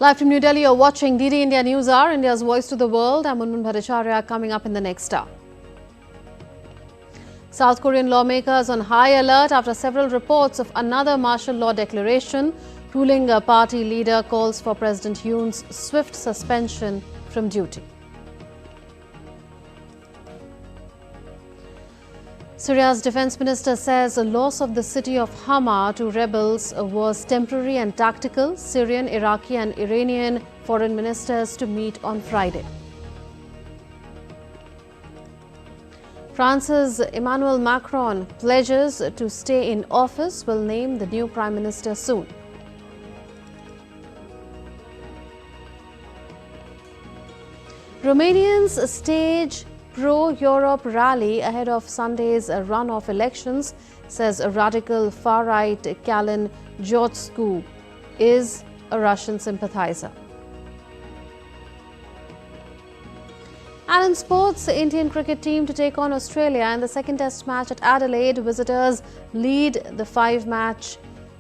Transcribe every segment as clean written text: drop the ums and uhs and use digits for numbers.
Live from New Delhi, you're watching DD India News Hour, India's voice to the world. I'm Munmun Bhattacharya. Coming up in the next hour. South Korean lawmakers on high alert after several reports of another martial law declaration. Ruling party leader calls for President Yoon's swift suspension from duty. Syria's defense minister says the loss of the city of Hama to rebels was temporary and tactical. Syrian, Iraqi and Iranian foreign ministers to meet on Friday. France's Emmanuel Macron pledges to stay in office, will name the new prime minister soon. Romanians stage pro-Europe rally ahead of Sunday's runoff elections, says a radical far-right Calin Georgescu is a Russian sympathizer. And in sports, the Indian cricket team to take on Australia in the second test match at Adelaide. Visitors lead the 5-match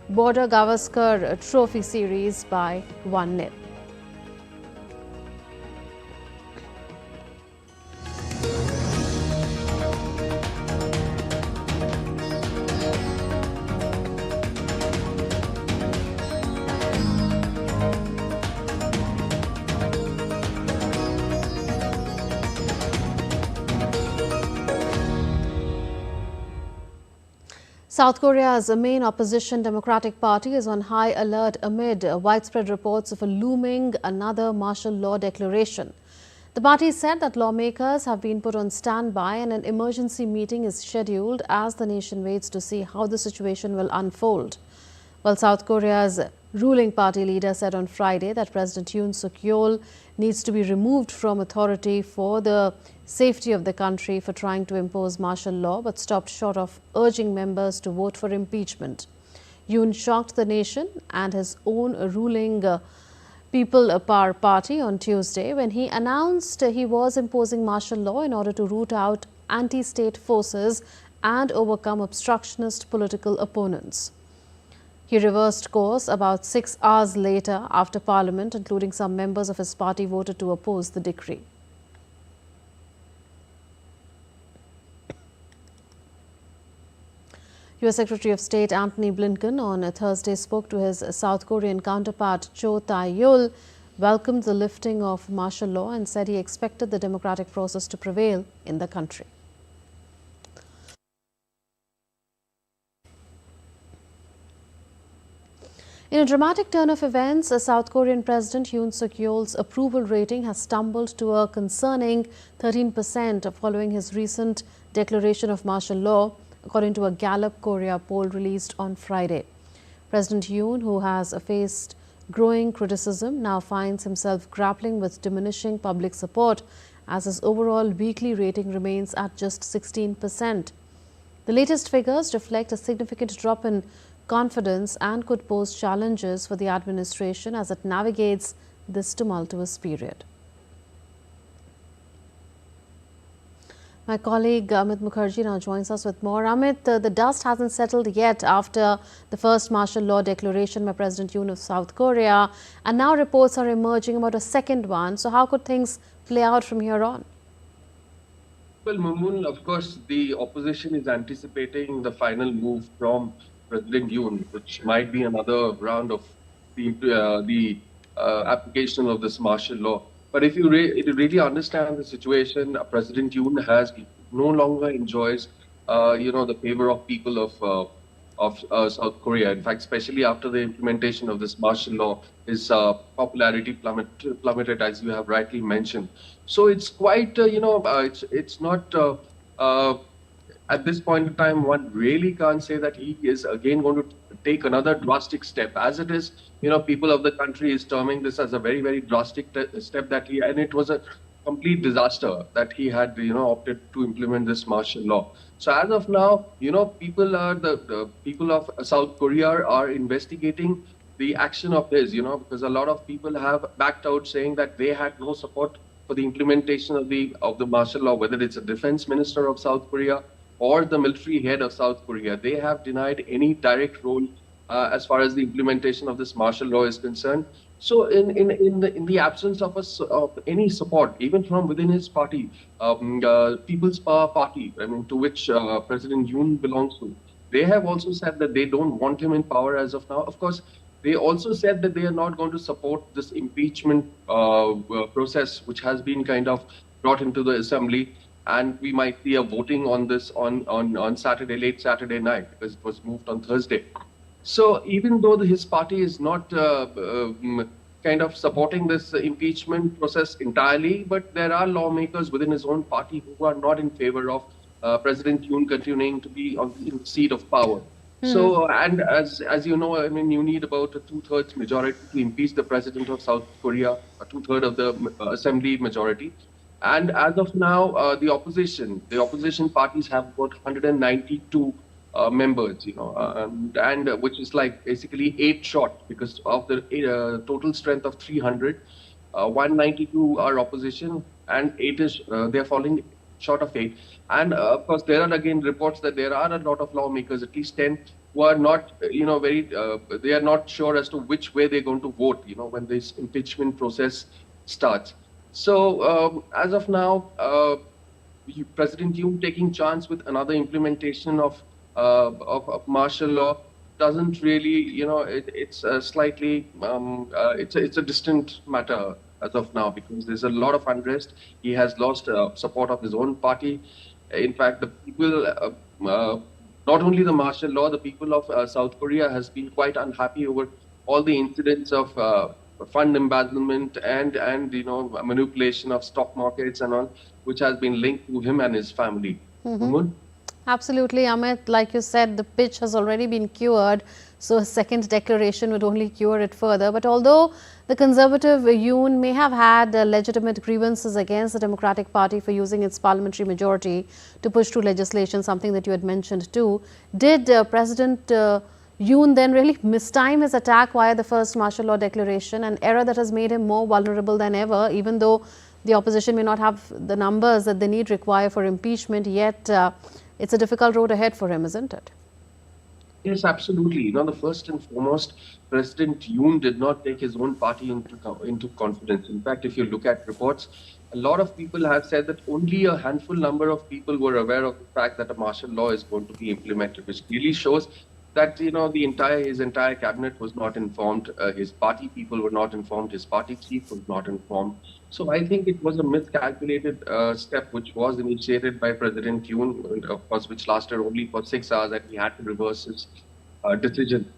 Border Gavaskar Trophy series by 1-0. South Korea's main opposition Democratic Party is on high alert amid widespread reports of a looming another martial law declaration. The party said that lawmakers have been put on standby and an emergency meeting is scheduled as the nation waits to see how the situation will unfold. While South Korea's ruling party leader said on Friday that President Yoon Suk-yeol needs to be removed from authority for the safety of the country for trying to impose martial law, but stopped short of urging members to vote for impeachment. Yoon shocked the nation and his own ruling People Power Party on Tuesday when he announced he was imposing martial law in order to root out anti-state forces and overcome obstructionist political opponents. He reversed course about 6 hours later after Parliament, including some members of his party, voted to oppose the decree. U.S. Secretary of State Antony Blinken on Thursday spoke to his South Korean counterpart Cho Tae-yul, welcomed the lifting of martial law and said he expected the democratic process to prevail in the country. In a dramatic turn of events, South Korean President Yoon Suk-yeol's approval rating has stumbled to a concerning 13% following his recent declaration of martial law, according to a Gallup Korea poll released on Friday. President Yoon, who has faced growing criticism, now finds himself grappling with diminishing public support as his overall weekly rating remains at just 16%. The latest figures reflect a significant drop in confidence and could pose challenges for the administration as it navigates this tumultuous period. My colleague Amit Mukherjee now joins us with more. Amit, the dust hasn't settled yet after the first martial law declaration by President Yoon of South Korea, and now reports are emerging about a second one. So how could things play out from here on? Well, Mumun, of course, the opposition is anticipating the final move from President Yoon, which might be another round of the application of this martial law. But if you really understand the situation, President Yoon no longer enjoys, the favor of people of South Korea. In fact, especially after the implementation of this martial law, his popularity plummeted, as you have rightly mentioned. So it's quite, it's not. At this point in time, one really can't say that he is again going to take another drastic step. As it is, people of the country is terming this as a very, very drastic step and it was a complete disaster that he had, opted to implement this martial law. So as of now, people are the people of South Korea are investigating the action of his, because a lot of people have backed out saying that they had no support for the implementation of the martial law, whether it's a defense minister of South Korea or the military head of South Korea. They have denied any direct role as far as the implementation of this martial law is concerned. So in the absence of of any support, even from within his party, People's Power Party, I mean, to which President Yoon belongs to, they have also said that they don't want him in power as of now. Of course, they also said that they are not going to support this impeachment process, which has been kind of brought into the assembly, and we might see a voting on this on Saturday, late Saturday night, because it was moved on Thursday. So even though his party is not kind of supporting this impeachment process entirely, but there are lawmakers within his own party who are not in favor of President Yoon continuing to be in the seat of power. So, and as you know, I mean, you need about a two-thirds majority to impeach the president of South Korea, a two-third of the assembly majority. And as of now, the opposition parties have about 192 members, and which is like basically 8 short, because of the total strength of 300. 192 are opposition, and eight is they're falling short of eight. And of course, there are again reports that there are a lot of lawmakers, at least 10, who are not, they are not sure as to which way they're going to vote, when this impeachment process starts. So as of now, President Yoon taking chance with another implementation of martial law doesn't really, it's slightly, it's a distant matter as of now, because there's a lot of unrest. He has lost support of his own party. In fact, the people, not only the martial law, the people of South Korea has been quite unhappy over all the incidents of fund embezzlement and manipulation of stock markets and all, which has been linked to him and his family. Umun? Absolutely, Amit. Like you said, the pitch has already been cured, so a second declaration would only cure it further. But although the Conservative Yoon may have had legitimate grievances against the Democratic Party for using its parliamentary majority to push through legislation, something that you had mentioned too, did President Yoon then really mistime his attack via the first martial law declaration, an error that has made him more vulnerable than ever, even though the opposition may not have the numbers that they need require for impeachment, yet it's a difficult road ahead for him, isn't it? Yes, absolutely. The first and foremost, President Yoon did not take his own party into confidence. In fact, if you look at reports, a lot of people have said that only a handful number of people were aware of the fact that a martial law is going to be implemented, which really shows that his entire cabinet was not informed, his party people were not informed, his party chief was not informed. So I think it was a miscalculated step which was initiated by President Yoon, of course, which lasted only for 6 hours, and he had to reverse his decision.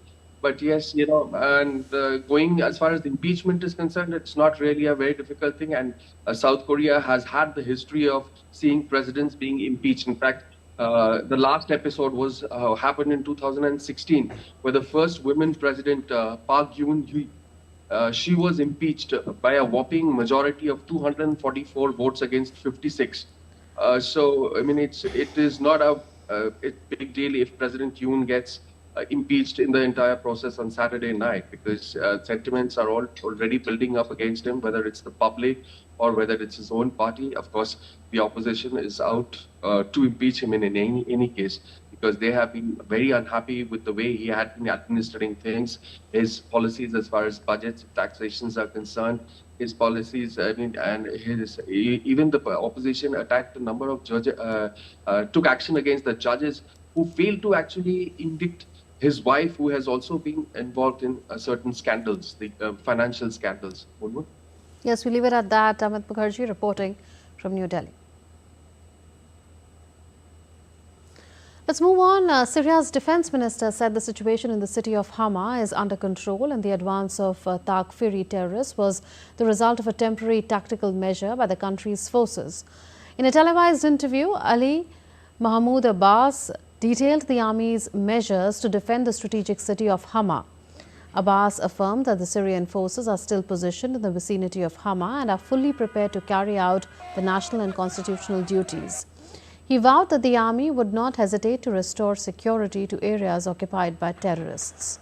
But yes, and going as far as the impeachment is concerned, it's not really a very difficult thing. And South Korea has had the history of seeing presidents being impeached. In fact, the last episode was happened in 2016, where the first women president, Park Geun-hye, she was impeached by a whopping majority of 244 votes against 56. So, I mean, it is not a big deal if President Yoon gets impeached in the entire process on Saturday night, because sentiments are already building up against him, whether it's the public or whether it's his own party. Of course, the opposition is out to impeach him in any case, because they have been very unhappy with the way he had been administering things, his policies as far as budgets, taxations are concerned, his policies, I mean, and even the opposition attacked a number of judges, took action against the judges who failed to actually indict his wife, who has also been involved in certain scandals, the financial scandals. Yes, we leave it at that. Amit Mukherjee reporting from New Delhi. Let's move on. Syria's defense minister said the situation in the city of Hama is under control, and the advance of Takfiri terrorists was the result of a temporary tactical measure by the country's forces. In a televised interview, Ali Mahmoud Abbas detailed the army's measures to defend the strategic city of Hama. Abbas affirmed that the Syrian forces are still positioned in the vicinity of Hama and are fully prepared to carry out the national and constitutional duties. He vowed that the army would not hesitate to restore security to areas occupied by terrorists.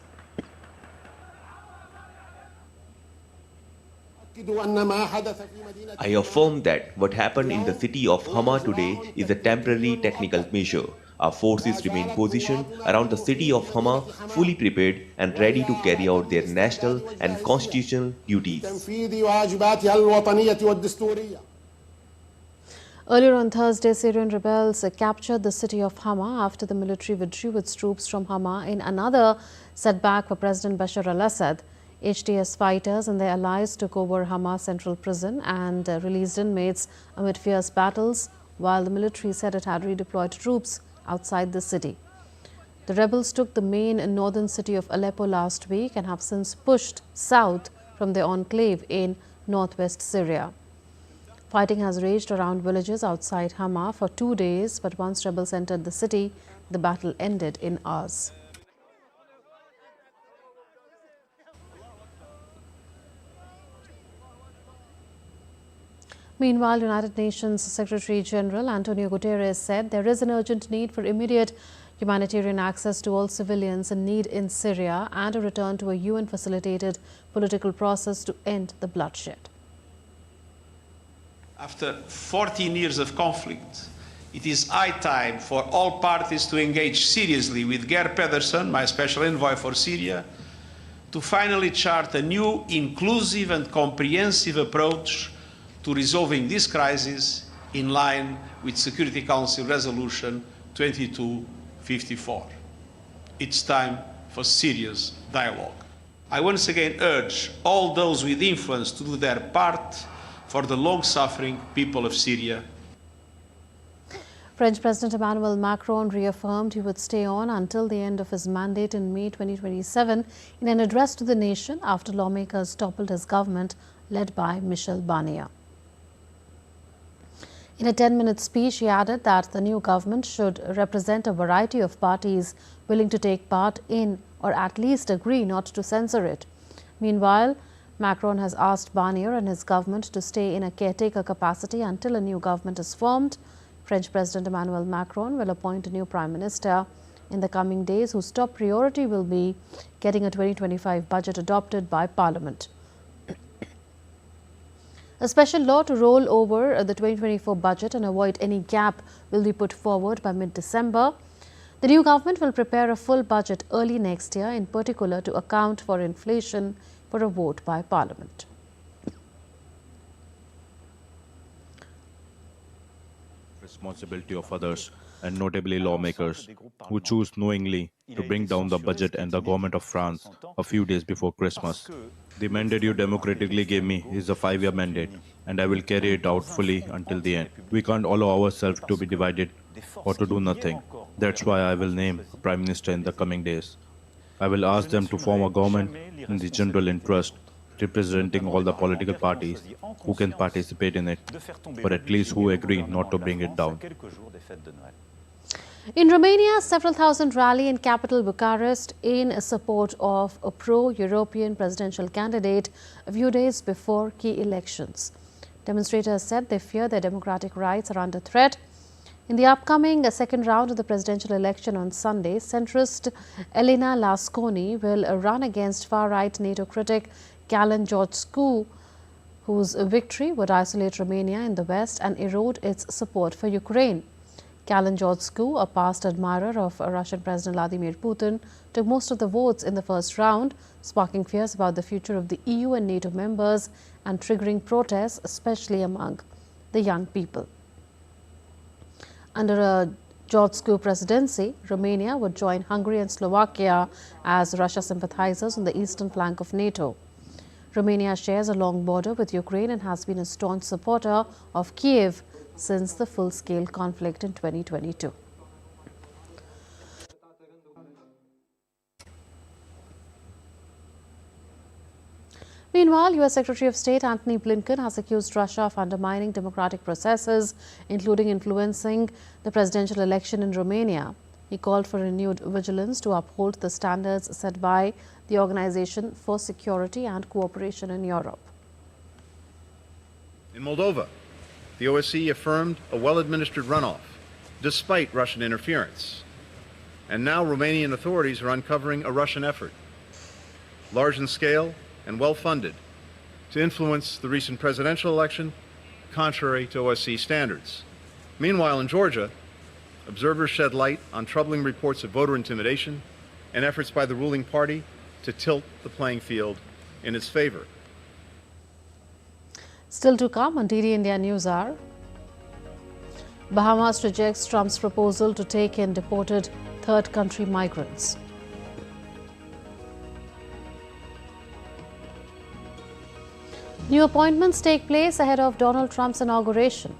I affirm that what happened in the city of Hama today is a temporary technical measure. Our forces remain positioned around the city of Hama, fully prepared and ready to carry out their national and constitutional duties. Earlier on Thursday, Syrian rebels captured the city of Hama after the military withdrew its troops from Hama in another setback for President Bashar al-Assad. HTS fighters and their allies took over Hama Central Prison and released inmates amid fierce battles, while the military said it had redeployed troops outside the city. The rebels took the main northern city of Aleppo last week and have since pushed south from their enclave in northwest Syria. Fighting has raged around villages outside Hama for 2 days, but once rebels entered the city, the battle ended in hours. Meanwhile, United Nations Secretary General Antonio Guterres said there is an urgent need for immediate humanitarian access to all civilians in need in Syria and a return to a UN-facilitated political process to end the bloodshed. After 14 years of conflict, it is high time for all parties to engage seriously with Geir Pedersen, my special envoy for Syria, to finally chart a new, inclusive and comprehensive approach to resolving this crisis in line with Security Council Resolution 2254. It's time for serious dialogue. I once again urge all those with influence to do their part for the long-suffering people of Syria. French President Emmanuel Macron reaffirmed he would stay on until the end of his mandate in May 2027 in an address to the nation after lawmakers toppled his government led by Michel Barnier. In a 10-minute speech, he added that the new government should represent a variety of parties willing to take part in or at least agree not to censor it. Meanwhile, Macron has asked Barnier and his government to stay in a caretaker capacity until a new government is formed. French President Emmanuel Macron will appoint a new prime minister in the coming days, whose top priority will be getting a 2025 budget adopted by Parliament. A special law to roll over the 2024 budget and avoid any gap will be put forward by mid-December. The new government will prepare a full budget early next year, in particular to account for inflation, for a vote by Parliament. Responsibility of others, and notably lawmakers, who choose knowingly to bring down the budget and the government of France a few days before Christmas. The mandate you democratically gave me is a 5-year mandate, and I will carry it out fully until the end. We can't allow ourselves to be divided or to do nothing. That's why I will name a prime minister in the coming days. I will ask them to form a government in the general interest, representing all the political parties who can participate in it, or at least who agree not to bring it down. In Romania, several thousand rally in capital Bucharest in support of a pro-European presidential candidate a few days before key elections. Demonstrators said they fear their democratic rights are under threat. In the upcoming second round of the presidential election on Sunday, centrist Elena Lasconi will run against far-right NATO critic Calin Georgescu, whose victory would isolate Romania in the West and erode its support for Ukraine. Calin Georgescu, a past admirer of Russian President Vladimir Putin, took most of the votes in the first round, sparking fears about the future of the EU and NATO members and triggering protests, especially among the young people. Under a Georgescu presidency, Romania would join Hungary and Slovakia as Russia sympathizers on the eastern flank of NATO. Romania shares a long border with Ukraine and has been a staunch supporter of Kiev since the full-scale conflict in 2022. Meanwhile, U.S. Secretary of State Antony Blinken has accused Russia of undermining democratic processes, including influencing the presidential election in Romania. He called for renewed vigilance to uphold the standards set by the Organization for Security and Cooperation in Europe. In Moldova, the OSCE affirmed a well-administered runoff, despite Russian interference. And now Romanian authorities are uncovering a Russian effort, large in scale and well-funded, to influence the recent presidential election, contrary to OSCE standards. Meanwhile, in Georgia, observers shed light on troubling reports of voter intimidation and efforts by the ruling party to tilt the playing field in its favor. Still to come on DD India News Hour. Bahamas rejects Trump's proposal to take in deported third country migrants. New appointments take place ahead of Donald Trump's inauguration.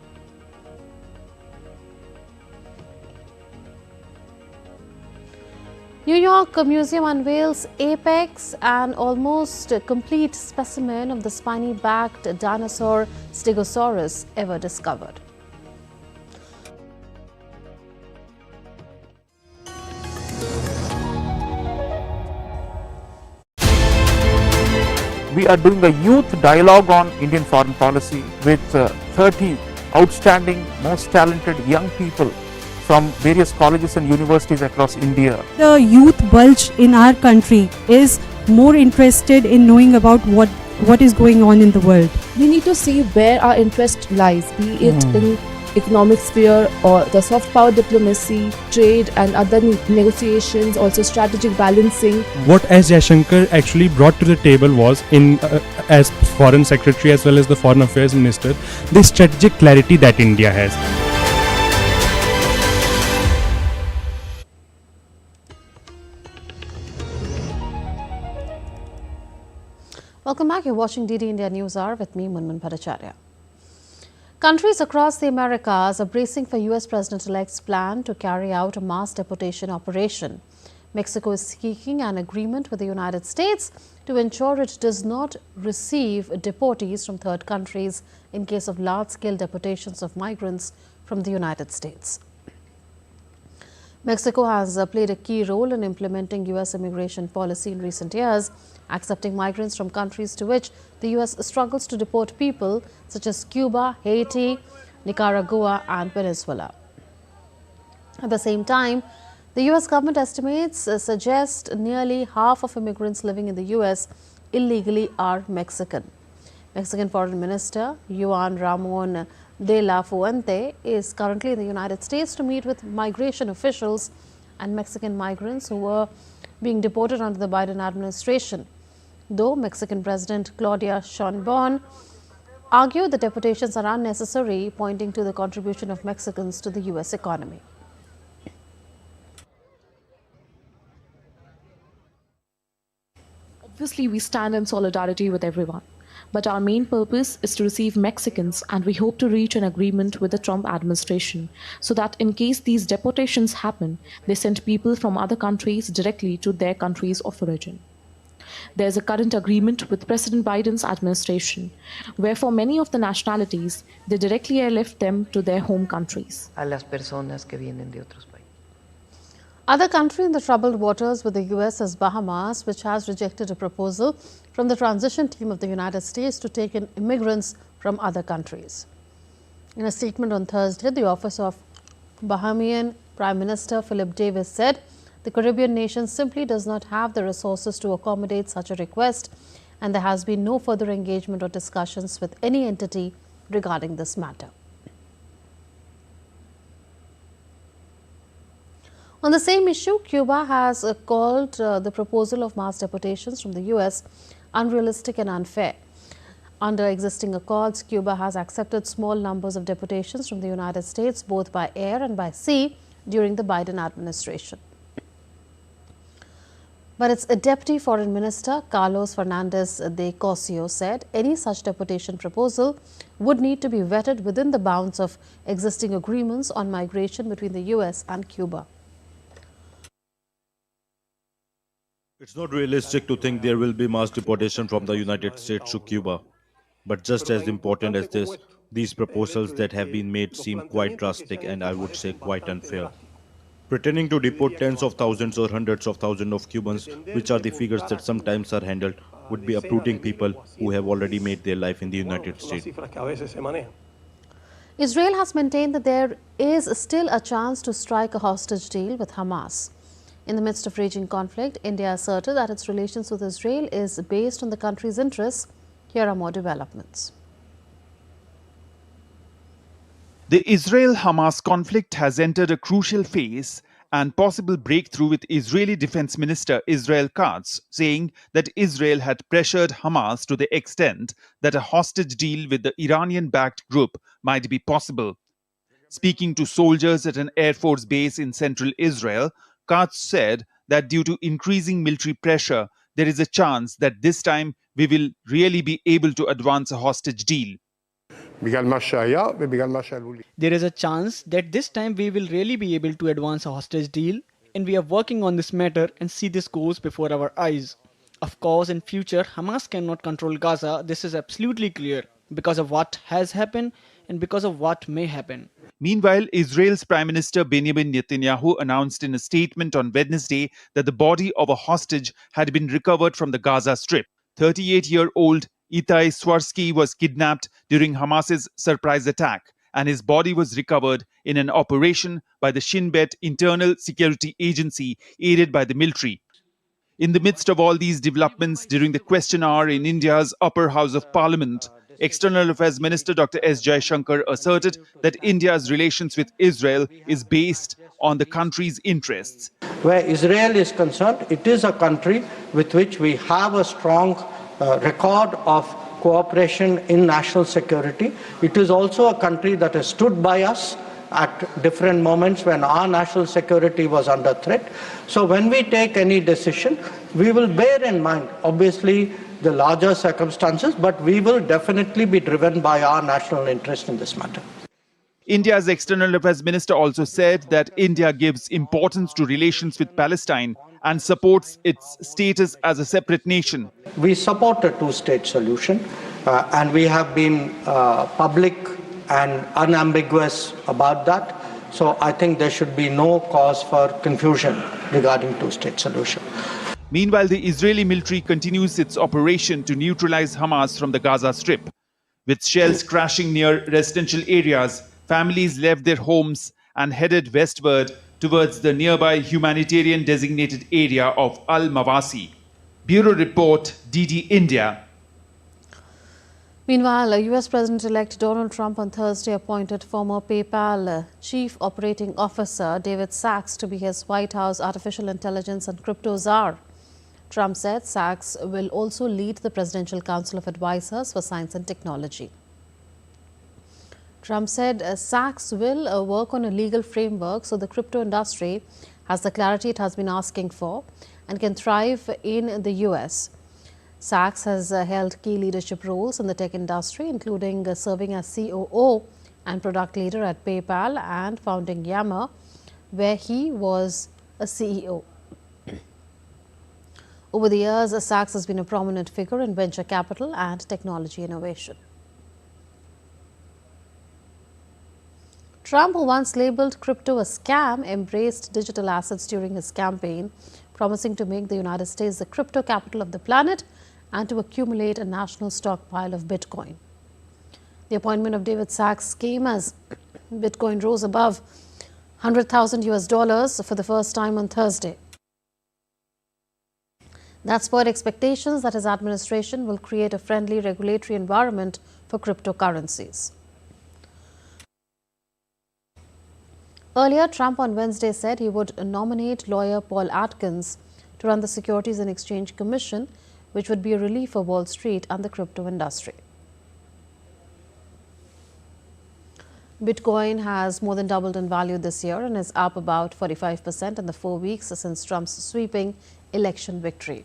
New York Museum unveils apex, an almost complete specimen of the spiny-backed dinosaur Stegosaurus ever discovered. We are doing a youth dialogue on Indian foreign policy with 30 outstanding, most talented young people from various colleges and universities across India. The youth bulge in our country is more interested in knowing about what is going on in the world. We need to see where our interest lies, be it in economic sphere or the soft power diplomacy, trade and other negotiations, also strategic balancing. What S. Jaishankar actually brought to the table was, as Foreign Secretary as well as the Foreign Affairs Minister, the strategic clarity that India has. Welcome back. You're watching DD India News Hour with me, Munman Bhattacharya. Countries across the Americas are bracing for US President-elect's plan to carry out a mass deportation operation. Mexico is seeking an agreement with the United States to ensure it does not receive deportees from third countries in case of large-scale deportations of migrants from the United States. Mexico has played a key role in implementing US immigration policy in recent years, accepting migrants from countries to which the US struggles to deport people such as Cuba, Haiti, Nicaragua and Venezuela. At the same time, the US government estimates suggest nearly half of immigrants living in the US illegally are Mexican. Mexican Foreign Minister Juan Ramon de la Fuente is currently in the United States to meet with migration officials and Mexican migrants who were being deported under the Biden administration. Though Mexican President Claudia Sheinbaum argued the deportations are unnecessary, pointing to the contribution of Mexicans to the US economy. Obviously, we stand in solidarity with everyone. But our main purpose is to receive Mexicans, and we hope to reach an agreement with the Trump administration so that in case these deportations happen, they send people from other countries directly to their countries of origin. There is a current agreement with President Biden's administration, where for many of the nationalities, they directly airlift them to their home countries. A las personas que vienen de otros países. Other country in the troubled waters with the US is Bahamas, which has rejected a proposal from the transition team of the United States to take in immigrants from other countries. In a statement on Thursday, the office of Bahamian Prime Minister Philip Davis said the Caribbean nation simply does not have the resources to accommodate such a request, and there has been no further engagement or discussions with any entity regarding this matter. On the same issue, Cuba has called the proposal of mass deportations from the US unrealistic and unfair. Under existing accords, Cuba has accepted small numbers of deportations from the United States, both by air and by sea, during the Biden administration. But its Deputy Foreign Minister, Carlos Fernandez de Cosio, said any such deportation proposal would need to be vetted within the bounds of existing agreements on migration between the US and Cuba. It's not realistic to think there will be mass deportation from the United States to Cuba. But just as important as this, these proposals that have been made seem quite drastic and I would say quite unfair. Pretending to deport tens of thousands or hundreds of thousands of Cubans, which are the figures that sometimes are handled, would be uprooting people who have already made their life in the United States. Israel has maintained that there is still a chance to strike a hostage deal with Hamas. In the midst of raging conflict, India asserted that its relations with Israel is based on the country's interests. Here are more developments. The Israel-Hamas conflict has entered a crucial phase and possible breakthrough, with Israeli Defense Minister Israel Katz saying that Israel had pressured Hamas to the extent that a hostage deal with the Iranian-backed group might be possible. Speaking to soldiers at an Air Force base in central Israel, Katz said that due to increasing military pressure, there is a chance that this time we will really be able to advance a hostage deal. There is a chance that this time we will really be able to advance a hostage deal, and we are working on this matter and see this goes before our eyes. Of course, in future, Hamas cannot control Gaza. This is absolutely clear because of what has happened and because of what may happen. Meanwhile, Israel's Prime Minister Benjamin Netanyahu announced in a statement on Wednesday that the body of a hostage had been recovered from the Gaza Strip. 38-year-old Itai Swarsky was kidnapped during Hamas's surprise attack, and his body was recovered in an operation by the Shin Bet Internal Security Agency, aided by the military. In the midst of all these developments, during the question hour in India's upper house of parliament, External Affairs Minister Dr. S. Jaishankar asserted that India's relations with Israel is based on the country's interests. Where Israel is concerned, it is a country with which we have a strong record of cooperation in national security. It is also a country that has stood by us at different moments when our national security was under threat. So when we take any decision, we will bear in mind, obviously, the larger circumstances, but we will definitely be driven by our national interest in this matter. India's External Affairs Minister also said that India gives importance to relations with Palestine and supports its status as a separate nation. We support a two-state solution, and we have been public and unambiguous about that. So I think there should be no cause for confusion regarding two-state solution. Meanwhile, the Israeli military continues its operation to neutralize Hamas from the Gaza Strip. With shells crashing near residential areas, families left their homes and headed westward towards the nearby humanitarian designated area of Al-Mawasi. Bureau Report, DD India. Meanwhile, US President-elect Donald Trump on Thursday appointed former PayPal Chief Operating Officer David Sacks to be his White House artificial intelligence and crypto czar. Trump said Sacks will also lead the Presidential Council of Advisors for Science and Technology. Trump said Sacks will work on a legal framework so the crypto industry has the clarity it has been asking for and can thrive in the US. Sacks has held key leadership roles in the tech industry, including serving as COO and product leader at PayPal and founding Hama, where he was a CEO. Over the years, Sacks has been a prominent figure in venture capital and technology innovation. Trump, who once labeled crypto a scam, embraced digital assets during his campaign, promising to make the United States the crypto capital of the planet and to accumulate a national stockpile of Bitcoin. The appointment of David Sacks came as Bitcoin rose above $100,000 for the first time on Thursday. That spurred expectations that his administration will create a friendly regulatory environment for cryptocurrencies. Earlier, Trump on Wednesday said he would nominate lawyer Paul Atkins to run the Securities and Exchange Commission, which would be a relief for Wall Street and the crypto industry. Bitcoin has more than doubled in value this year and is up about 45% in the 4 weeks since Trump's sweeping election victory.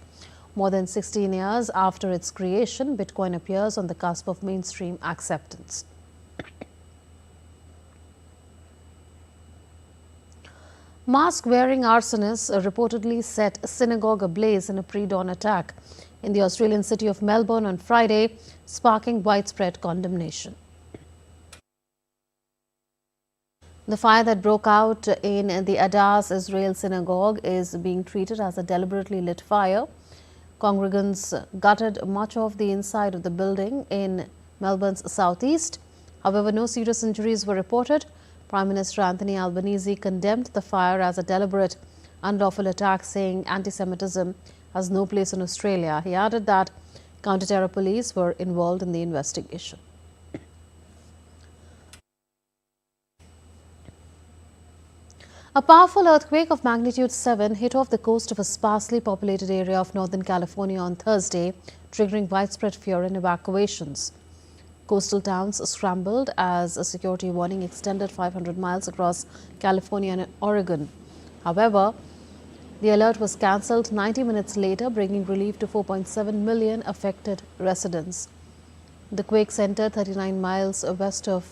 More than 16 years after its creation, Bitcoin appears on the cusp of mainstream acceptance. Mask-wearing arsonists reportedly set a synagogue ablaze in a pre-dawn attack in the Australian city of Melbourne on Friday, sparking widespread condemnation. The fire that broke out in the Adas Israel synagogue is being treated as a deliberately lit fire. Congregants gutted much of the inside of the building in Melbourne's southeast. However, no serious injuries were reported. Prime Minister Anthony Albanese condemned the fire as a deliberate, unlawful attack, saying anti-Semitism has no place in Australia. He added that counter-terror police were involved in the investigation. A powerful earthquake of magnitude 7 hit off the coast of a sparsely populated area of Northern California on Thursday, triggering widespread fear and evacuations. Coastal towns scrambled as a security warning extended 500 miles across California and Oregon. However, the alert was cancelled 90 minutes later, bringing relief to 4.7 million affected residents. The quake centered 39 miles west of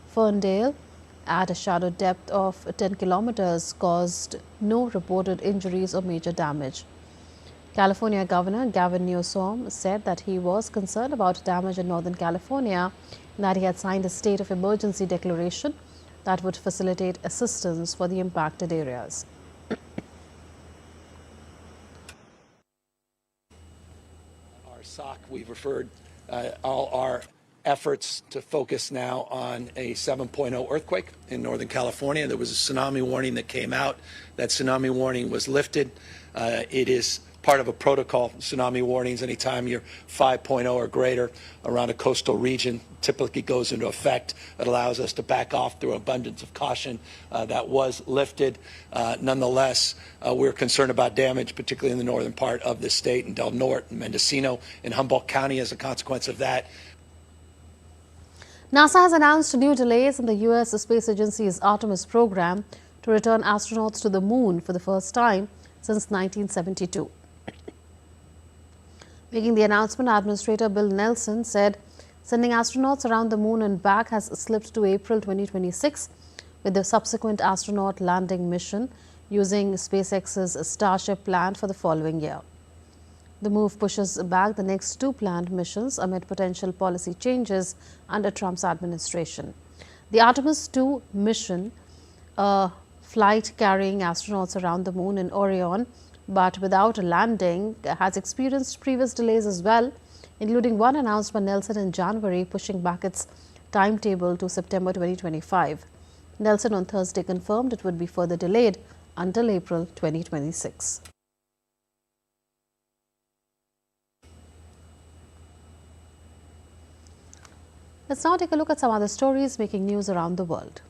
Ferndale at a shadow depth of 10 kilometers, caused no reported injuries or major damage. California Governor Gavin Newsom said that he was concerned about damage in Northern California and that he had signed a state of emergency declaration that would facilitate assistance for the impacted areas. Our SOC, we've referred all our efforts to focus now on a 7.0 earthquake in Northern California. There was a tsunami warning that came out. That tsunami warning was lifted. It is part of a protocol, tsunami warnings, anytime you're 5.0 or greater around a coastal region, typically goes into effect. It allows us to back off through abundance of caution. That was lifted. Nonetheless, we're concerned about damage, particularly in the northern part of the state, in Del Norte and Mendocino, in Humboldt County as a consequence of that. NASA has announced new delays in the U.S. Space Agency's Artemis program to return astronauts to the moon for the first time since 1972. Making the announcement, Administrator Bill Nelson said sending astronauts around the moon and back has slipped to April 2026, with the subsequent astronaut landing mission using SpaceX's Starship planned for the following year. The move pushes back the next two planned missions amid potential policy changes under Trump's administration. The Artemis II mission, a flight carrying astronauts around the moon in Orion, but without a landing, has experienced previous delays as well, including one announced by Nelson in January, pushing back its timetable to September 2025. Nelson on Thursday confirmed it would be further delayed until April 2026. Let's now take a look at some other stories making news around the world.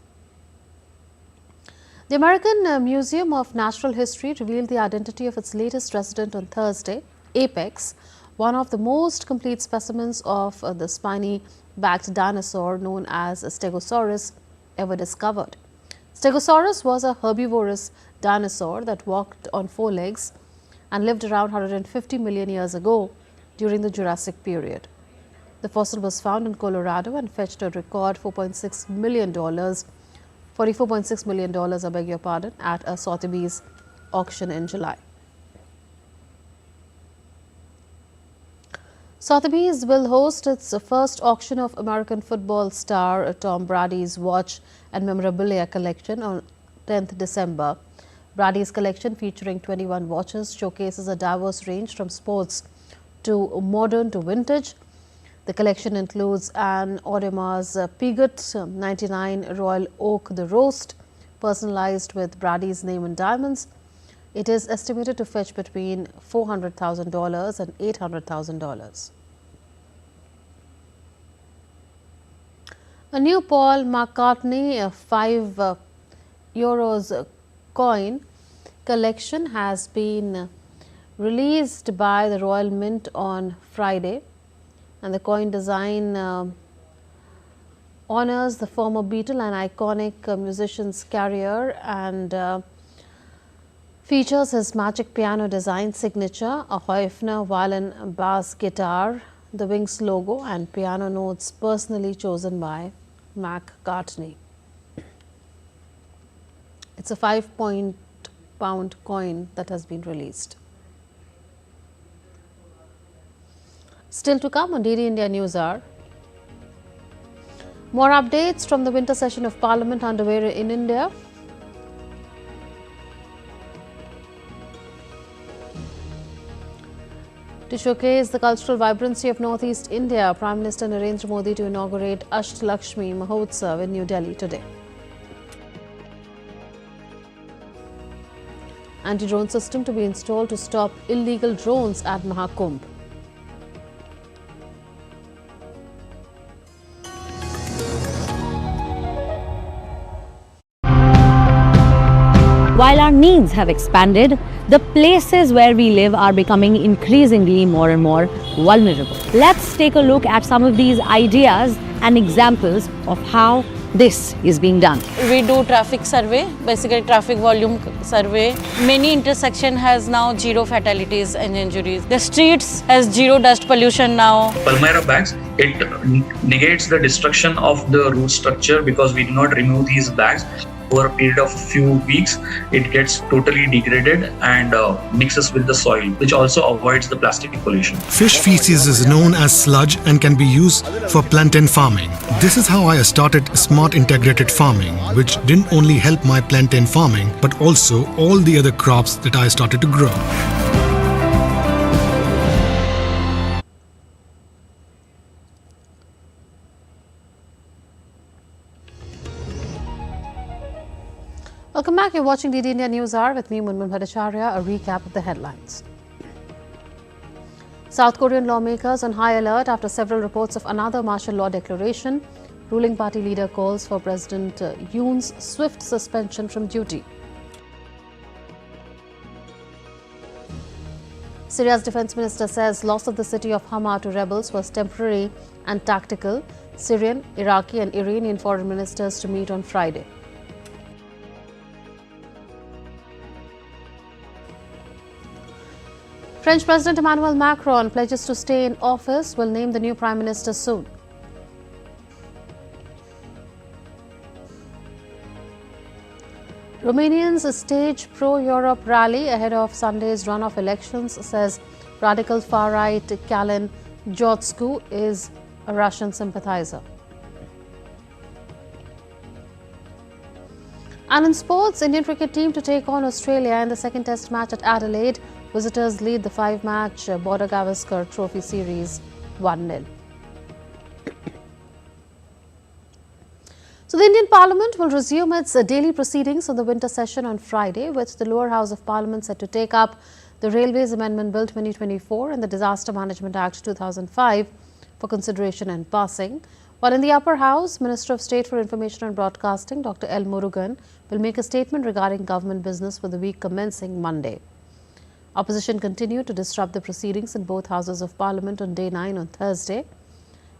The American Museum of Natural History revealed the identity of its latest resident on Thursday, Apex, one of the most complete specimens of the spiny-backed dinosaur known as Stegosaurus ever discovered. Stegosaurus was a herbivorous dinosaur that walked on four legs and lived around 150 million years ago during the Jurassic period. The fossil was found in Colorado and fetched a record $44.6 million, I beg your pardon, at a Sotheby's auction in July. Sotheby's will host its first auction of American football star Tom Brady's watch and memorabilia collection on 10th December. Brady's collection, featuring 21 watches, showcases a diverse range from sports to modern to vintage. The collection includes an Audemars Piguet 99 Royal Oak the Roast, personalized with Brady's name in diamonds. It is estimated to fetch between $400,000 and $800,000. A new Paul McCartney 5 euros coin collection has been released by the Royal Mint on Friday, and the coin design honors the former Beatle and iconic musician's career and features his magic piano design signature, a Hoefner violin bass guitar, the Wings logo and piano notes personally chosen by McCartney. It's a 5-pound coin that has been released. Still to come on DD India News Hour. More updates from the winter session of Parliament underway in India. To showcase the cultural vibrancy of Northeast India, Prime Minister Narendra Modi to inaugurate Ashtalakshmi Mahotsav in New Delhi today. Anti-drone system to be installed to stop illegal drones at Mahakumbh. While our needs have expanded, the places where we live are becoming increasingly more and more vulnerable. Let's take a look at some of these ideas and examples of how this is being done. We do traffic survey, basically traffic volume survey. Many intersection has now zero fatalities and injuries. The streets has zero dust pollution now. Palmyra bags, it negates the destruction of the root structure because we do not remove these bags. Over a period of a few weeks, it gets totally degraded and mixes with the soil, which also avoids the plastic pollution. Fish feces is known as sludge and can be used for plantain farming. This is how I started smart integrated farming, which didn't only help my plantain farming, but also all the other crops that I started to grow. Welcome back. You're watching DD India News Hour with me, Munmun Bhattacharya. A recap of the headlines. South Korean lawmakers on high alert after several reports of another martial law declaration. Ruling party leader calls for President Yoon's swift suspension from duty. Syria's defense minister says loss of the city of Hama to rebels was temporary and tactical. Syrian, Iraqi and Iranian foreign ministers to meet on Friday. French President Emmanuel Macron pledges to stay in office, will name the new Prime Minister soon. Romanians stage pro-Europe rally ahead of Sunday's runoff elections, says radical far-right Calin Georgescu is a Russian sympathizer. And in sports, Indian cricket team to take on Australia in the second test match at Adelaide. Visitors lead the 5-match Border Gavaskar Trophy Series 1-0. So the Indian Parliament will resume its daily proceedings on the winter session on Friday, with the lower house of Parliament set to take up the Railways Amendment Bill 2024 and the Disaster Management Act 2005 for consideration and passing. While in the upper house, Minister of State for Information and Broadcasting Dr. L. Murugan will make a statement regarding government business for the week commencing Monday. Opposition continued to disrupt the proceedings in both houses of Parliament on day 9 on Thursday.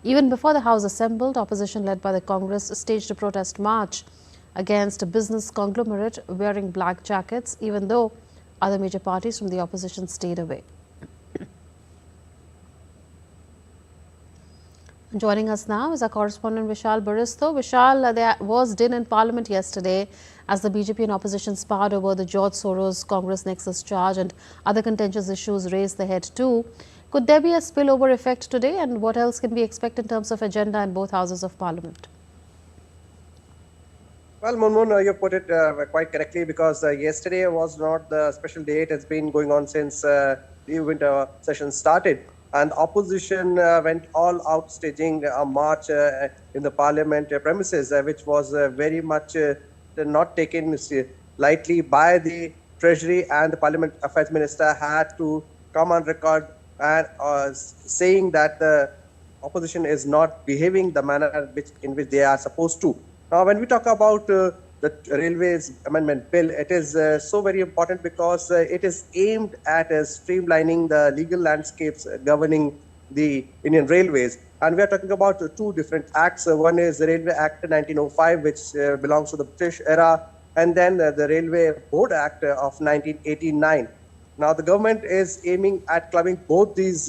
Even before the House assembled, opposition led by the Congress staged a protest march against a business conglomerate wearing black jackets, even though other major parties from the opposition stayed away. Joining us now is our correspondent Vishal Baristo. Vishal, there was din in Parliament yesterday as the BJP and opposition sparred over the George Soros Congress Nexus charge and other contentious issues raised their head too. Could there be a spillover effect today, and what else can we expect in terms of agenda in both houses of Parliament? Well, Munmun, you put it quite correctly, because yesterday was not the special day. It has been going on since the winter session started. And opposition went all out staging a march in the Parliament premises, which was very much not taken lightly by the Treasury, and the Parliament Affairs Minister had to come on record and saying that the opposition is not behaving the manner in which they are supposed to. Now, when we talk about the Railways Amendment Bill, it is so very important because it is aimed at streamlining the legal landscapes governing the Indian Railways. And we are talking about two different acts. One is the Railway Act 1905, which belongs to the British era, and then the Railway Board Act of 1989. Now, the government is aiming at clubbing both these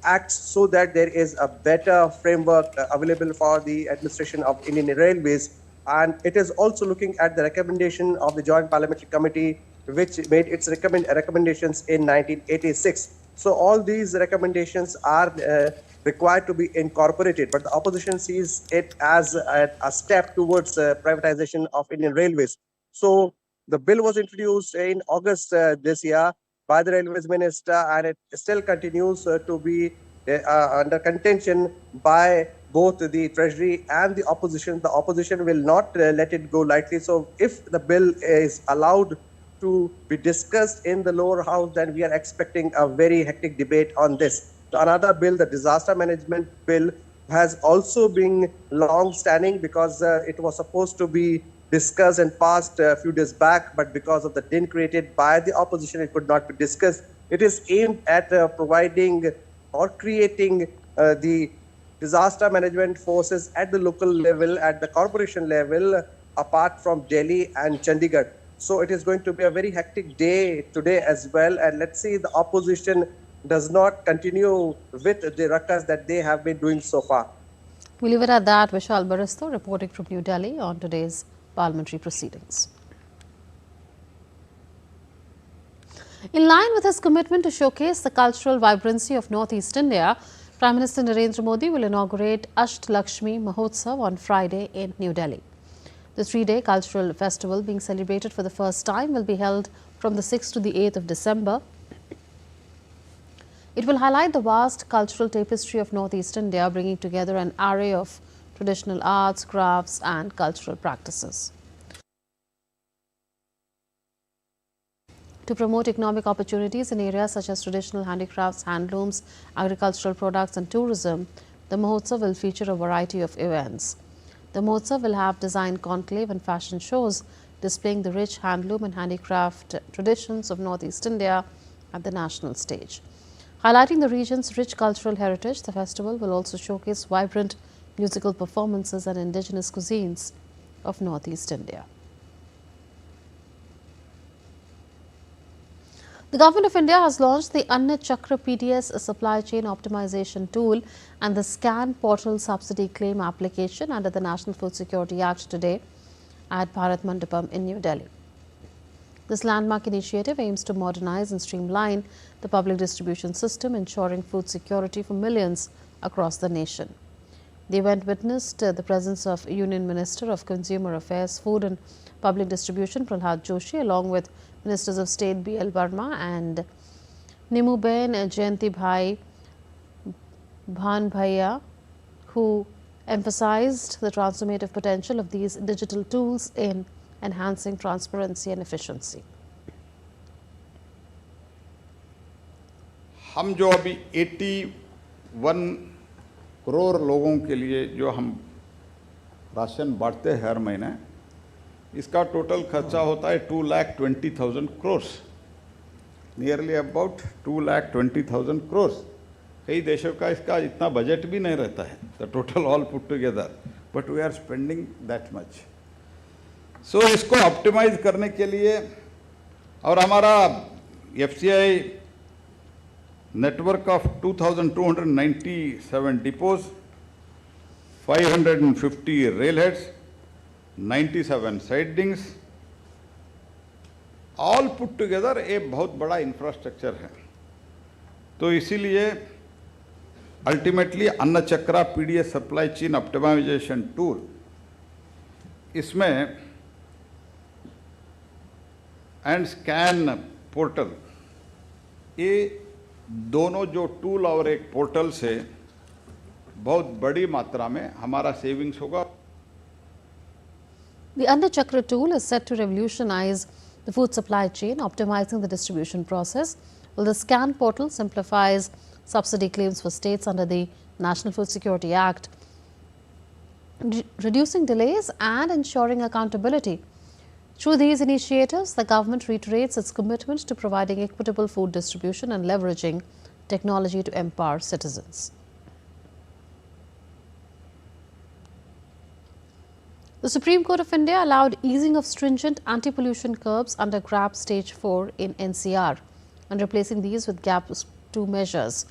acts so that there is a better framework available for the administration of Indian Railways. And it is also looking at the recommendation of the Joint Parliamentary Committee, which made its recommendations in 1986. So all these recommendations are required to be incorporated, but the opposition sees it as a step towards privatization of Indian Railways. So the bill was introduced in August this year by the Railways Minister, and it still continues to be under contention by both the Treasury and the opposition. The opposition will not let it go lightly. So if the bill is allowed to be discussed in the lower house, then we are expecting a very hectic debate on this. Another bill, the Disaster Management Bill, has also been long-standing because it was supposed to be discussed and passed a few days back, but because of the din created by the opposition, it could not be discussed. It is aimed at providing or creating the disaster management forces at the local level, at the corporation level, apart from Delhi and Chandigarh. So it is going to be a very hectic day today as well. And let's see the opposition does not continue with the ruckus that they have been doing so far. We leave it at that. Vishal Baristo reporting from New Delhi on today's parliamentary proceedings. In line with his commitment to showcase the cultural vibrancy of Northeast India, Prime Minister Narendra Modi will inaugurate Asht Lakshmi Mahotsav on Friday in New Delhi. The three-day cultural festival being celebrated for the first time will be held from the 6th to the 8th of December. It will highlight the vast cultural tapestry of Northeast India, bringing together an array of traditional arts, crafts and cultural practices. To promote economic opportunities in areas such as traditional handicrafts, handlooms, agricultural products and tourism, the Mahotsav will feature a variety of events. The Mahotsav will have design conclave and fashion shows displaying the rich handloom and handicraft traditions of Northeast India at the national stage. Highlighting the region's rich cultural heritage, the festival will also showcase vibrant musical performances and indigenous cuisines of Northeast India. The Government of India has launched the Anna Chakra PDS supply chain optimization tool and the Scan Portal subsidy claim application under the National Food Security Act today at Bharat Mandapam in New Delhi. This landmark initiative aims to modernize and streamline the public distribution system, ensuring food security for millions across the nation. The event witnessed the presence of Union Minister of Consumer Affairs, Food and Public Distribution Prahlad Joshi, along with Ministers of State B.L. Verma and Nimuben Jayanti Bhai Bhan Bhaiya, who emphasized the transformative potential of these digital tools in enhancing transparency and efficiency. हम जो अभी 81 करोड़ लोगों के लिए जो हम ration बांटते हैं हर महीने, इसका टोटल खर्चा होता है 2,20,000 crore, नियरली अबाउट 2,20,000 crore. कई देशों का इसका इतना बजट भी नहीं रहता है, the total all put together, but we are spending that much. So इसको ऑप्टिमाइज करने के लिए और हमारा FCI network of 2,297 depots, 550 railheads, 97 sidings, all put together एक बहुत बड़ा इंफ्रास्ट्रक्चर है. तो इसीलिए ultimately Anna Chakra PDS supply chain optimisation tool, इसमें एंड स्कैन पोर्टल, ये दोनों जो टूल और एक पोर्टल से बहुत बड़ी मात्रा में हमारा सेविंग्स होगा. The Anna Chakra tool is set to revolutionize the food supply chain, optimizing the distribution process, while the Scan portal simplifies subsidy claims for states under the National Food Security Act, reducing delays and ensuring accountability. Through these initiatives, the government reiterates its commitment to providing equitable food distribution and leveraging technology to empower citizens. The Supreme Court of India allowed easing of stringent anti-pollution curbs under GRAP Stage 4 in NCR and replacing these with GAP 2 measures.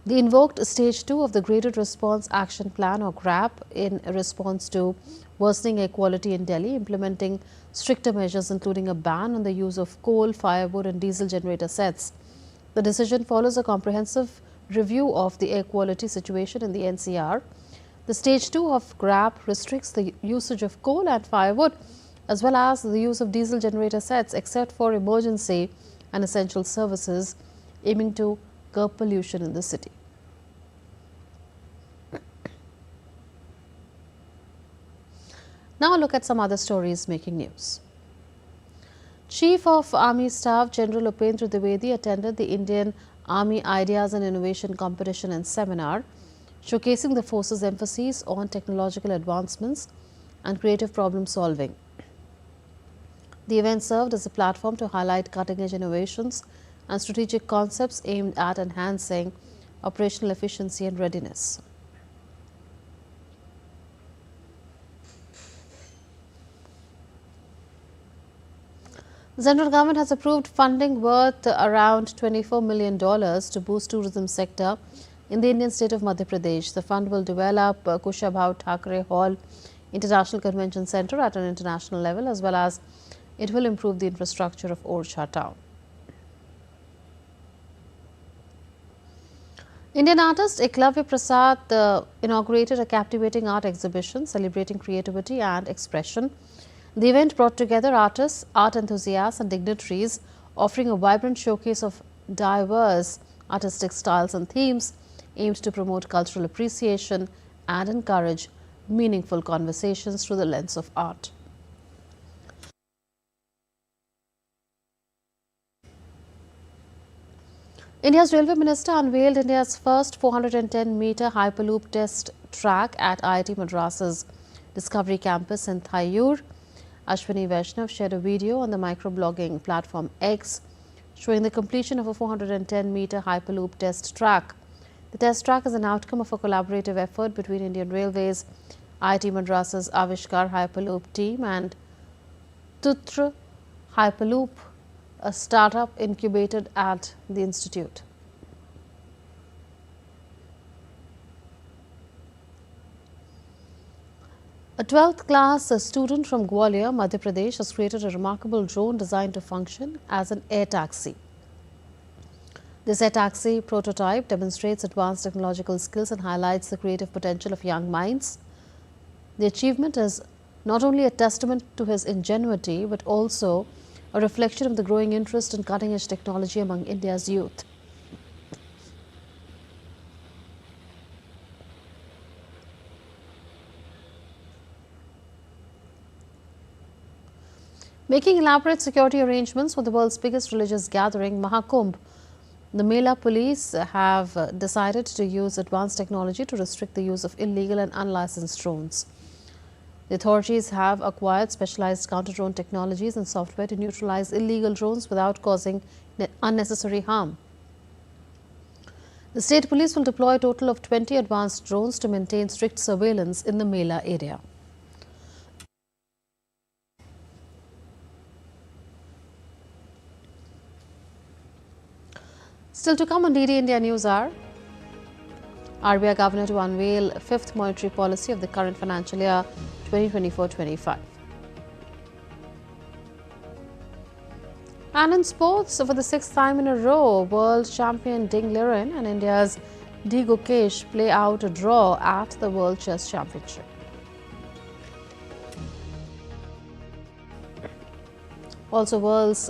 The invoked Stage 2 of the Graded Response Action Plan or GRAP in response to worsening air quality in Delhi, implementing stricter measures including a ban on the use of coal, firewood and diesel generator sets. The decision follows a comprehensive review of the air quality situation in the NCR. The Stage 2 of GRAP restricts the usage of coal and firewood as well as the use of diesel generator sets except for emergency and essential services, aiming to curb pollution in the city. Now look at some other stories making news. Chief of Army Staff General Upendra Dwivedi attended the Indian Army Ideas and Innovation Competition and Seminar, showcasing the force's emphasis on technological advancements and creative problem solving. The event served as a platform to highlight cutting-edge innovations and strategic concepts aimed at enhancing operational efficiency and readiness. The central government has approved funding worth around $24 million to boost tourism sector in the Indian state of Madhya Pradesh. The fund will develop Kushabhau Thackeray Hall International Convention Centre at an international level, as well as it will improve the infrastructure of Orchha town. Indian artist Eklavya Prasad inaugurated a captivating art exhibition celebrating creativity and expression. The event brought together artists, art enthusiasts and dignitaries, offering a vibrant showcase of diverse artistic styles and themes aimed to promote cultural appreciation and encourage meaningful conversations through the lens of art. India's Railway Minister unveiled India's first 410-meter Hyperloop test track at IIT Madras's Discovery Campus in Thaiyur. Ashwini Vaishnav shared a video on the microblogging platform X showing the completion of a 410-meter Hyperloop test track. The test track is an outcome of a collaborative effort between Indian Railways, IIT Madras's Avishkar Hyperloop team and Tutra Hyperloop, a startup incubated at the institute. A 12th class student from Gwalior, Madhya Pradesh, has created a remarkable drone designed to function as an air taxi. This air taxi prototype demonstrates advanced technological skills and highlights the creative potential of young minds. The achievement is not only a testament to his ingenuity, but also a reflection of the growing interest in cutting-edge technology among India's youth. Making elaborate security arrangements for the world's biggest religious gathering, Mahakumbh, the Mela police have decided to use advanced technology to restrict the use of illegal and unlicensed drones. The authorities have acquired specialized counter-drone technologies and software to neutralize illegal drones without causing unnecessary harm. The state police will deploy a total of 20 advanced drones to maintain strict surveillance in the Mela area. Still to come on DD India News Hour, RBI Governor to unveil fifth monetary policy of the current financial year 2024-25. And in sports, for the sixth time in a row, world champion Ding Liren and India's D. Gukesh play out a draw at the World Chess Championship. Also, world's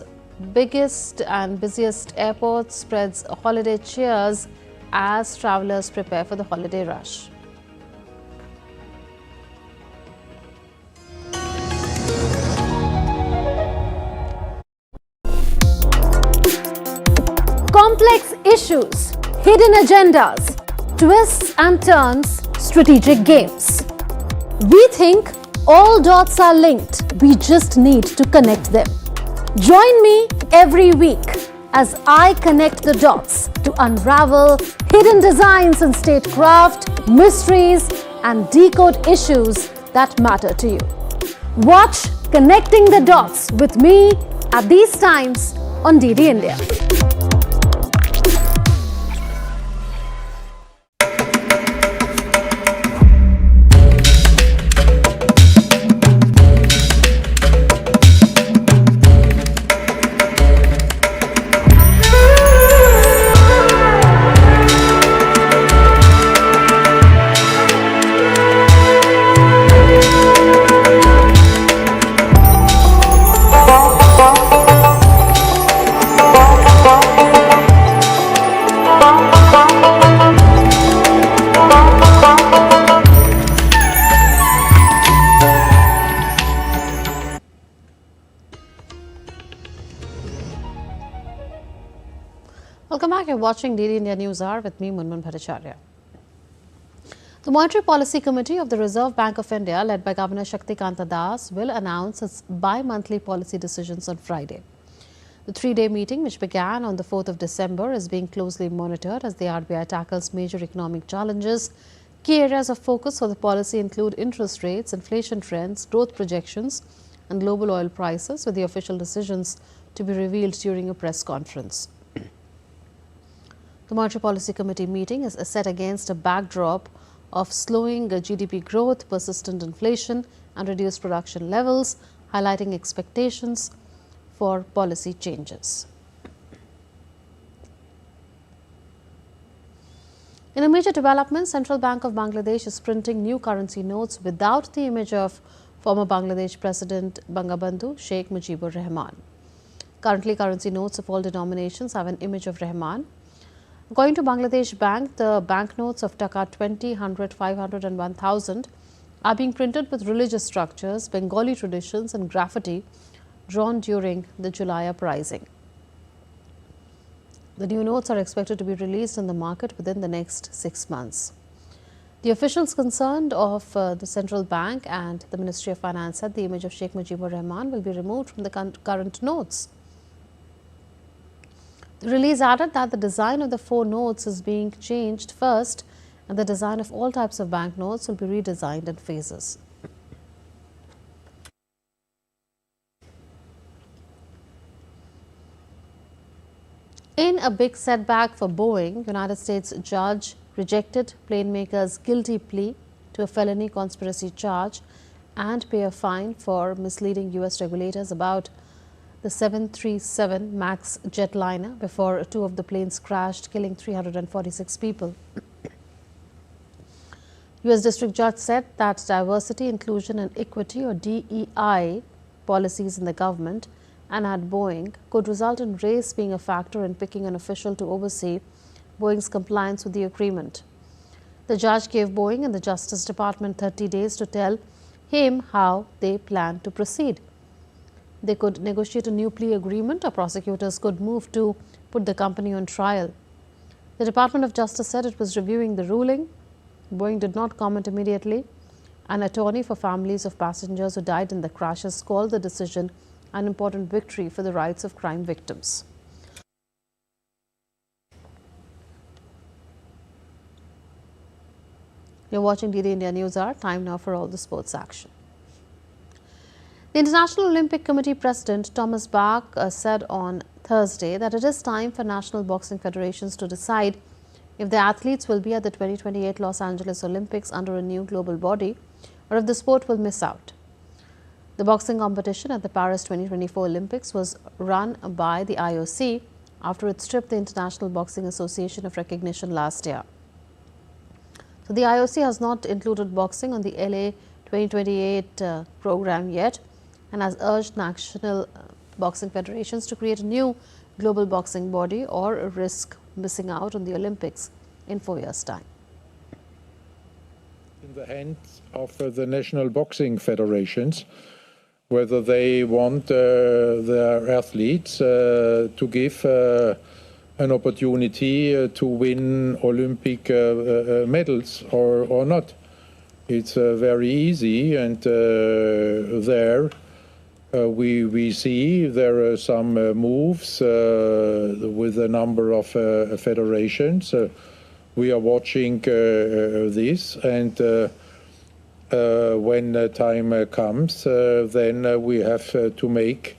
biggest and busiest airport spreads holiday cheers as travelers prepare for the holiday rush. Complex issues, hidden agendas, twists and turns, strategic games. We think all dots are linked. We just need to connect them. Join me every week as I connect the dots to unravel hidden designs in statecraft, mysteries, and decode issues that matter to you. Watch Connecting the Dots with me at these times on DD India. Welcome back. You're watching DD India News Hour with me, Munmun Bhattacharya. The Monetary Policy Committee of the Reserve Bank of India, led by Governor Shaktikanta Das, will announce its bi-monthly policy decisions on Friday. The three-day meeting, which began on the 4th of December, is being closely monitored as the RBI tackles major economic challenges. Key areas of focus for the policy include interest rates, inflation trends, growth projections, and global oil prices, with the official decisions to be revealed during a press conference. The Monetary Policy Committee meeting is set against a backdrop of slowing GDP growth, persistent inflation, and reduced production levels, highlighting expectations for policy changes. In a major development, Central Bank of Bangladesh is printing new currency notes without the image of former Bangladesh President Bangabandhu Sheikh Mujibur Rahman. Currently, currency notes of all denominations have an image of Rahman. According to Bangladesh Bank, the banknotes of Taka 20, 100, 500 and 1000 are being printed with religious structures, Bengali traditions and graffiti drawn during the July uprising. The new notes are expected to be released in the market within the next 6 months. The officials concerned of the Central Bank and the Ministry of Finance said the image of Sheikh Mujibur Rahman will be removed from the current notes. The release added that the design of the 4 notes is being changed first, and the design of all types of banknotes will be redesigned in phases. In a big setback for Boeing, United States judge rejected plane maker's guilty plea to a felony conspiracy charge and pay a fine for misleading U.S. regulators about the 737 MAX jetliner before 2 of the planes crashed, killing 346 people. U.S. District Judge said that diversity, inclusion and equity, or DEI, policies in the government and at Boeing could result in race being a factor in picking an official to oversee Boeing's compliance with the agreement. The judge gave Boeing and the Justice Department 30 days to tell him how they plan to proceed. They could negotiate a new plea agreement, or prosecutors could move to put the company on trial. The Department of Justice said it was reviewing the ruling. Boeing did not comment immediately. An attorney for families of passengers who died in the crashes called the decision an important victory for the rights of crime victims. You're watching DD India News Hour. Time now for all the sports action. The International Olympic Committee President Thomas Bach said on Thursday that it is time for national boxing federations to decide if the athletes will be at the 2028 Los Angeles Olympics under a new global body, or if the sport will miss out. The boxing competition at the Paris 2024 Olympics was run by the IOC after it stripped the International Boxing Association of recognition last year. So the IOC has not included boxing on the LA 2028 program yet, and has urged national boxing federations to create a new global boxing body or risk missing out on the Olympics in 4 years' time. In the hands of the national boxing federations, whether they want their athletes to give an opportunity to win Olympic medals or not. It's very easy, and there we see there are some moves with a number of federations. We are watching this, and when time comes, then we have to make,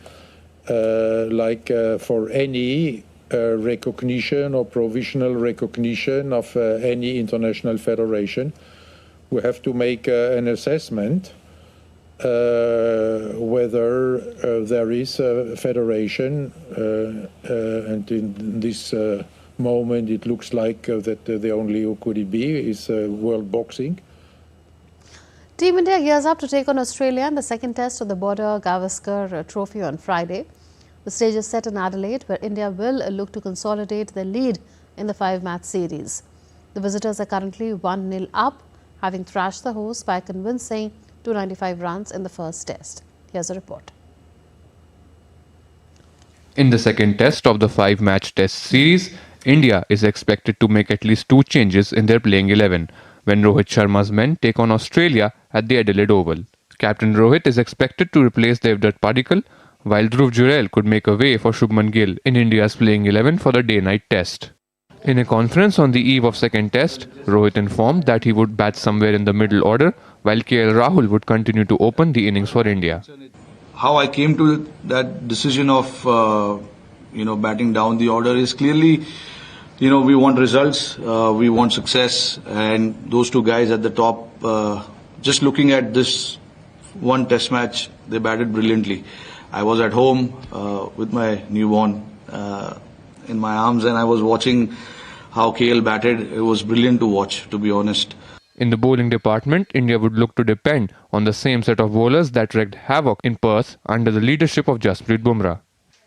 like for any recognition or provisional recognition of any international federation, we have to make an assessment whether there is a federation, and in this moment it looks like that the only who could it be is world boxing. Team India gears up to take on Australia in the second test of the Border Gavaskar Trophy on Friday. The stage is set in Adelaide, where India will look to consolidate their lead in the 5-match series. The visitors are currently 1-0 up, having thrashed the hosts by a convincing 295 runs in the first test. Here's a report. In the second test of the 5-match test series, India is expected to make at least 2 changes in their playing 11, when Rohit Sharma's men take on Australia at the Adelaide Oval. Captain Rohit is expected to replace Devdutt Padikkal, while Dhruv Jurel could make a way for Shubman Gill in India's playing 11 for the day-night test. In a conference on the eve of second test, Rohit informed that he would bat somewhere in the middle order, while KL Rahul would continue to open the innings for India. How I came to that decision of batting down the order is clearly, we want results, we want success, and those two guys at the top, just looking at this one test match, they batted brilliantly. I was at home with my newborn in my arms, and I was watching how KL batted. It was brilliant to watch, to be honest. In the bowling department, India would look to depend on the same set of bowlers that wreaked havoc in Perth under the leadership of Jasprit Bumrah.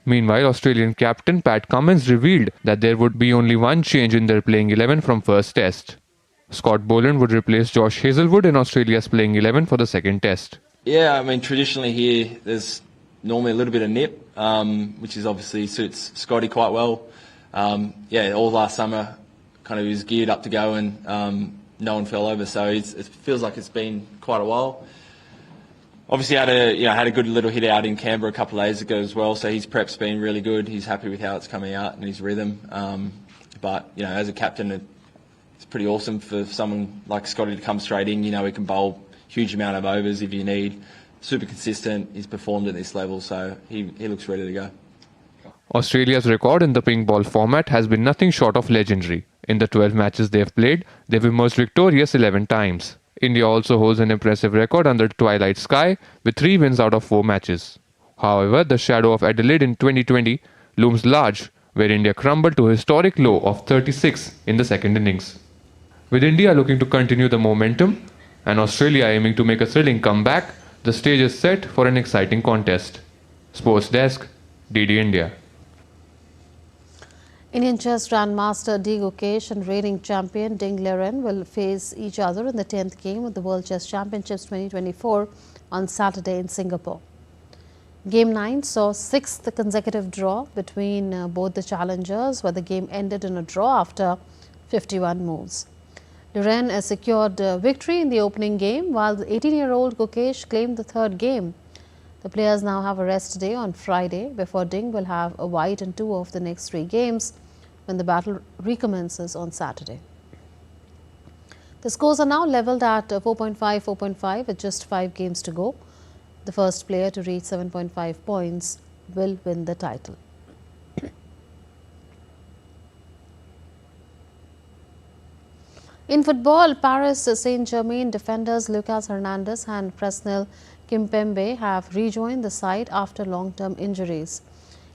Meanwhile, Australian captain Pat Cummins revealed that there would be only one change in their playing 11 from first test. Scott Boland would replace Josh Hazlewood in Australia's playing 11 for the second test. Yeah, I mean, traditionally here, there's normally a little bit of nip, which is obviously suits Scotty quite well. All last summer, kind of he was geared up to go, and no one fell over, so it feels like it's been quite a while. Obviously had a good little hit out in Canberra a couple of days ago as well, so his prep's been really good. He's happy with how it's coming out and his rhythm. But as a captain, it's pretty awesome for someone like Scotty to come straight in. He can bowl huge amount of overs if you need. Super consistent. He's performed at this level, so he looks ready to go. Australia's record in the pink ball format has been nothing short of legendary. In the 12 matches they have played, they've emerged victorious 11 times. India also holds an impressive record under twilight sky with 3 wins out of 4 matches. However, the shadow of Adelaide in 2020 looms large, where India crumbled to a historic low of 36 in the second innings. With India looking to continue the momentum and Australia aiming to make a thrilling comeback, the stage is set for an exciting contest. Sports Desk, DD India. Indian chess grandmaster D. Gukesh and reigning champion Ding Liren will face each other in the 10th game of the World Chess Championships 2024 on Saturday in Singapore. Game 9 saw 6th consecutive draw between both the challengers, where the game ended in a draw after 51 moves. Liren has secured victory in the opening game, while the 18-year-old Gukesh claimed the third game. The players now have a rest day on Friday before Ding will have a white in 2 of the next 3 games when the battle recommences on Saturday. The scores are now levelled at 4.5, 4.5 with just 5 games to go. The first player to reach 7.5 points will win the title. In football, Paris Saint-Germain defenders Lucas Hernandez and Presnel Kimpembe have rejoined the side after long-term injuries.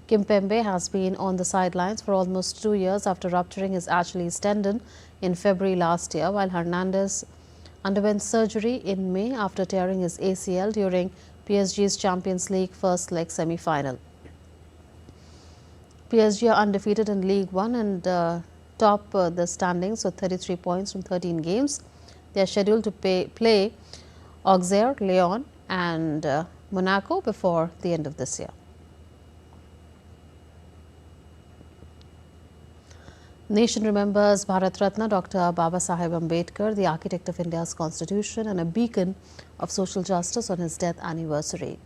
Kimpembe has been on the sidelines for almost 2 years after rupturing his Achilles tendon in February last year, while Hernandez underwent surgery in May after tearing his ACL during PSG's Champions League first leg semi-final. PSG are undefeated in League 1 and top the standings with 33 points from 13 games. They are scheduled to play Auxerre, Lyon and Monaco before the end of this year. Nation remembers Bharat Ratna Dr. Babasaheb Ambedkar, the architect of India's constitution and a beacon of social justice, on his death anniversary.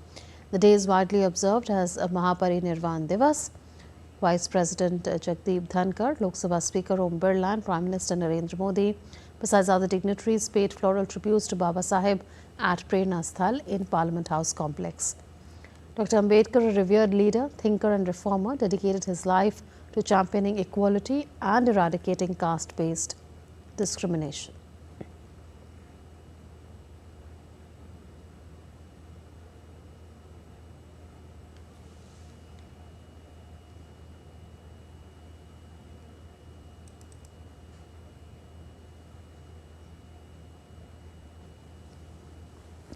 The day is widely observed as a Mahaparinirvan Divas. Vice President Jagdeep Dhankar, Lok Sabha Speaker Om Birla and Prime Minister Narendra Modi, besides other dignitaries, paid floral tributes to Babasaheb at Prerna Sthal in Parliament House complex. Dr. Ambedkar, a revered leader, thinker and reformer, dedicated his life to championing equality and eradicating caste-based discrimination.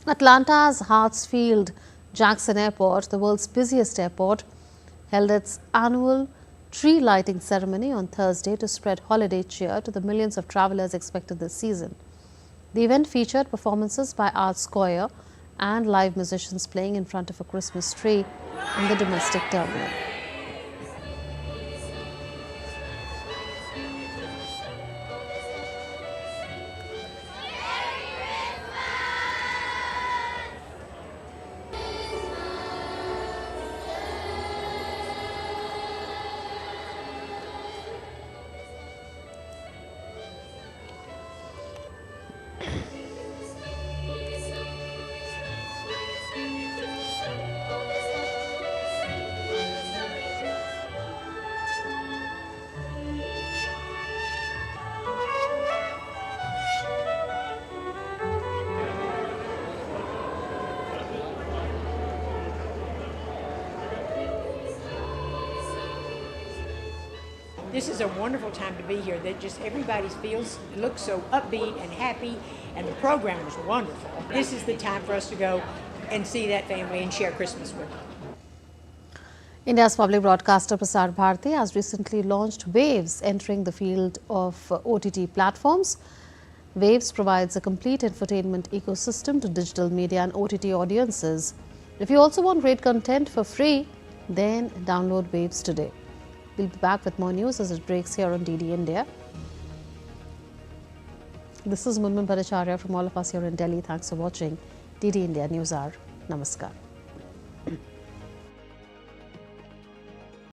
Atlanta's Hartsfield-Jackson Airport, the world's busiest airport, held its annual tree lighting ceremony on Thursday to spread holiday cheer to the millions of travelers expected this season. The event featured performances by Arts Choir and live musicians playing in front of a Christmas tree in the domestic terminal. This is a wonderful time to be here. That just everybody looks so upbeat and happy, and the program is wonderful. This is the time for us to go and see that family and share Christmas with them. India's public broadcaster Prasar Bharati has recently launched Waves, entering the field of OTT platforms. Waves provides a complete infotainment ecosystem to digital media and OTT audiences. If you also want great content for free, then download Waves today. We'll be back with more news as it breaks here on DD India. This is Munmun Bhattacharya from all of us here in Delhi. Thanks for watching DD India News Hour. Namaskar.